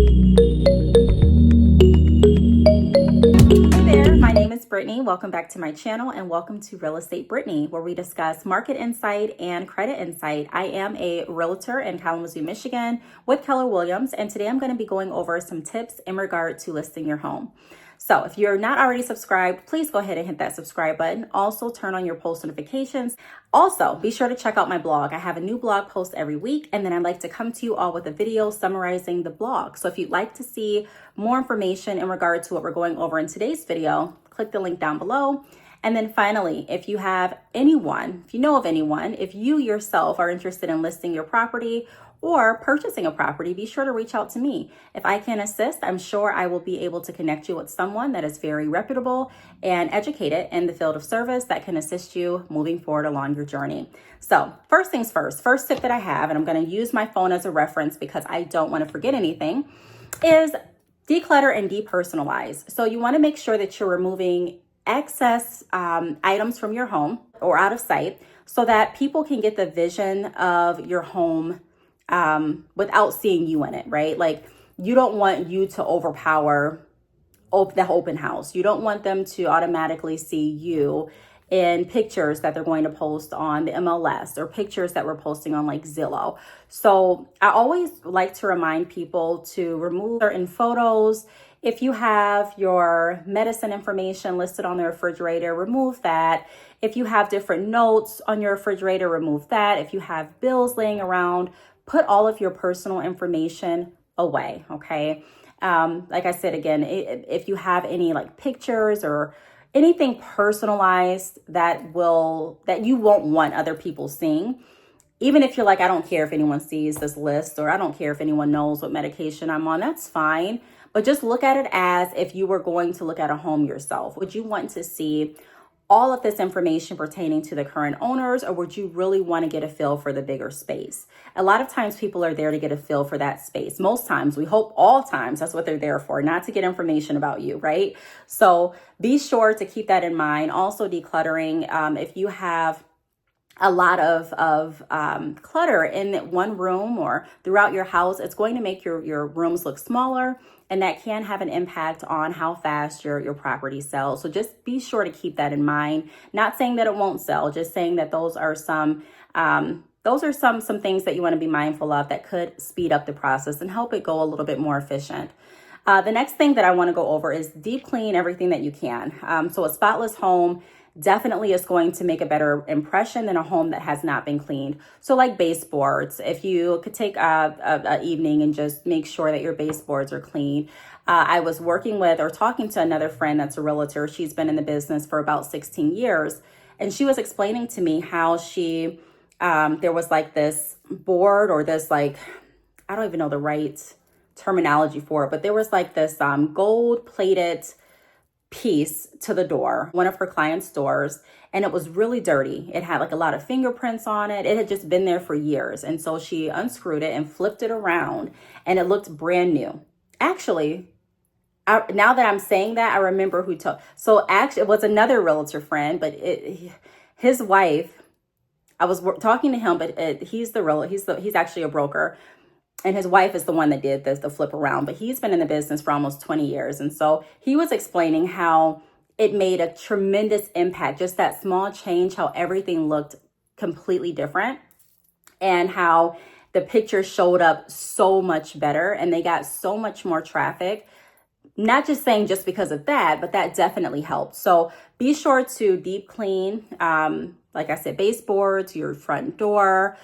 My name is Brittney. Welcome back to my channel and welcome to Real Estate Brittney, where we discuss market insight and credit insight. I am a realtor in Kalamazoo, Michigan with Keller Williams, and today I'm going to be going over some tips in regard to listing your home. So if you're not already subscribed, please go ahead and hit that subscribe button. Also turn on your post notifications. Also, be sure to check out my blog. I have a new blog post every week, and then I'd like to come to you all with a video summarizing the blog. So if you'd like to see more information in regard to what we're going over in today's video, click the link down below. And then finally, if you have anyone, if you know of anyone, if you yourself are interested in listing your property or purchasing a property, be sure to reach out to me. If I can assist, I'm sure I will be able to connect you with someone that is very reputable and educated in the field of service that can assist you moving forward along your journey. So first things first, first tip that I have, and I'm going to use my phone as a reference because I don't want to forget anything, is declutter and depersonalize. So you want to make sure that you're removing excess items from your home or out of sight so that people can get the vision of your home without seeing you in it, right? Like, you don't want you to overpower the open house. You don't want them to automatically see you in pictures that they're going to post on the MLS or pictures that we're posting on like Zillow. So I always like to remind people to remove certain photos. If you have your medicine information listed on the refrigerator, remove that. If you have different notes on your refrigerator, remove that. If you have bills laying around, put all of your personal information away, okay? Like I said, again, if you have any like pictures or anything personalized that you won't want other people seeing, even if you're like, I don't care if anyone sees this list, or I don't care if anyone knows what medication I'm on, that's fine. But just look at it as if you were going to look at a home yourself. Would you want to see all of this information pertaining to the current owners, or would you really want to get a feel for the bigger space? A lot of times people are there to get a feel for that space. Most times, we hope all times, that's what they're there for, not to get information about you, right? So be sure to keep that in mind. Also decluttering, if you have a lot of clutter in one room or throughout your house, it's going to make your rooms look smaller, and that can have an impact on how fast your property sells. So just be sure to keep that in mind. Not saying that it won't sell, just saying that those are some things that you want to be mindful of that could speed up the process and help it go a little bit more efficient. The next thing that I want to go over is deep clean everything that you can. So a spotless home definitely is going to make a better impression than a home that has not been cleaned. So like baseboards, if you could take a evening and just make sure that your baseboards are clean. I was working with or talking to another friend that's a realtor. She's been in the business for about 16 years. And she was explaining to me how there was like this board or this like, I don't even know the right terminology for it, but there was like this gold plated piece to the door, one of her clients' doors, and it was really dirty. It had like a lot of fingerprints on it. It had just been there for years. And so she unscrewed it and flipped it around, and it looked brand new. Actually, now that I'm saying that, I remember who took. So actually, it was another realtor friend, but his wife, I was talking to him, but he's actually a broker. And his wife is the one that did the flip around, but he's been in the business for almost 20 years. And so he was explaining how it made a tremendous impact, just that small change, how everything looked completely different and how the picture showed up so much better and they got so much more traffic. Not just saying just because of that, but that definitely helped. So be sure to deep clean, like I said, baseboards, your front door,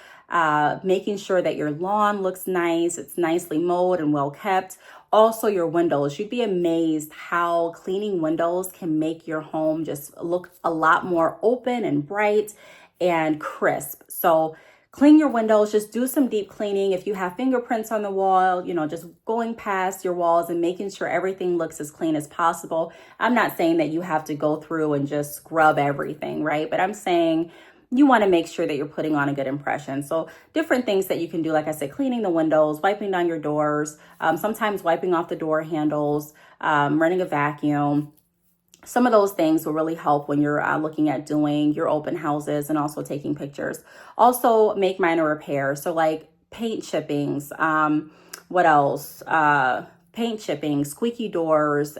making sure that your lawn looks nice, it's nicely mowed and well kept. Also your windows. You'd be amazed how cleaning windows can make your home just look a lot more open and bright and crisp. So clean your windows, just do some deep cleaning. If you have fingerprints on the wall, just going past your walls and making sure everything looks as clean as possible. I'm not saying that you have to go through and just scrub everything, right? But I'm saying you want to make sure that you're putting on a good impression. So different things that you can do, like I said, cleaning the windows, wiping down your doors, sometimes wiping off the door handles, running a vacuum. Some of those things will really help when you're looking at doing your open houses and also taking pictures. Also make minor repairs. So like paint chippings, what else? Paint chipping, squeaky doors,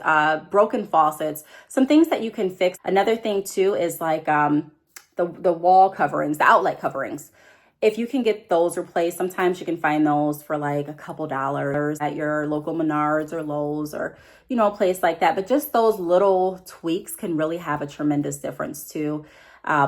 broken faucets, some things that you can fix. Another thing too is like the wall coverings, the outlet coverings. If you can get those replaced, sometimes you can find those for like a couple dollars at your local Menards or Lowe's or, you know, a place like that. But just those little tweaks can really have a tremendous difference too.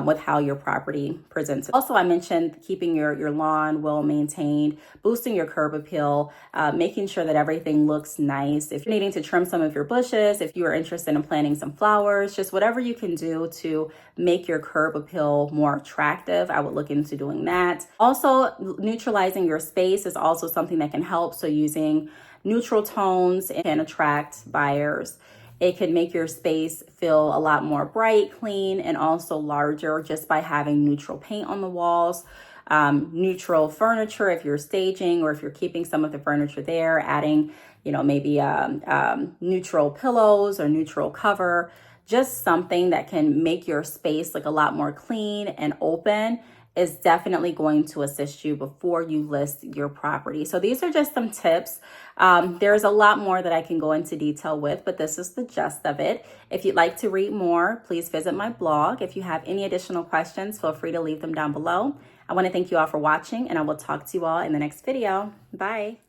With how your property presents. Also, I mentioned keeping your lawn well maintained, boosting your curb appeal, making sure that everything looks nice. If you're needing to trim some of your bushes, if you are interested in planting some flowers, just whatever you can do to make your curb appeal more attractive, I would look into doing that. Also, neutralizing your space is also something that can help. So using neutral tones can attract buyers. It can make your space feel a lot more bright, clean, and also larger just by having neutral paint on the walls, neutral furniture if you're staging or if you're keeping some of the furniture there, adding, you know, maybe neutral pillows or neutral cover, just something that can make your space look a lot more clean and open is definitely going to assist you before you list your property. So these are just some tips. There's a lot more that I can go into detail with, but this is the gist of it. If you'd like to read more, please visit my blog. If you have any additional questions, feel free to leave them down below. I want to thank you all for watching, and I will talk to you all in the next video. Bye.